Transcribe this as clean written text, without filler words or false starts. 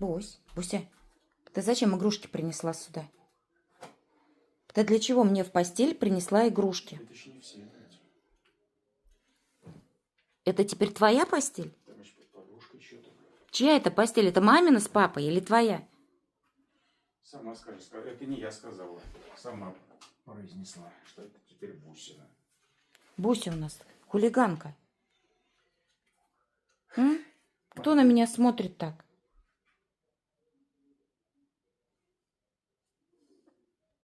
Буся, ты зачем игрушки принесла сюда? Ты для чего мне в постель принесла игрушки? Это ж не все, блядь. Это теперь твоя постель? Там еще под подушкой что-то. Чья это постель? Это мамина с папой или твоя? Сама скажи, это не я сказала. Сама произнесла, что это теперь Бусина. Буся у нас хулиганка. М? Кто на меня смотрит так?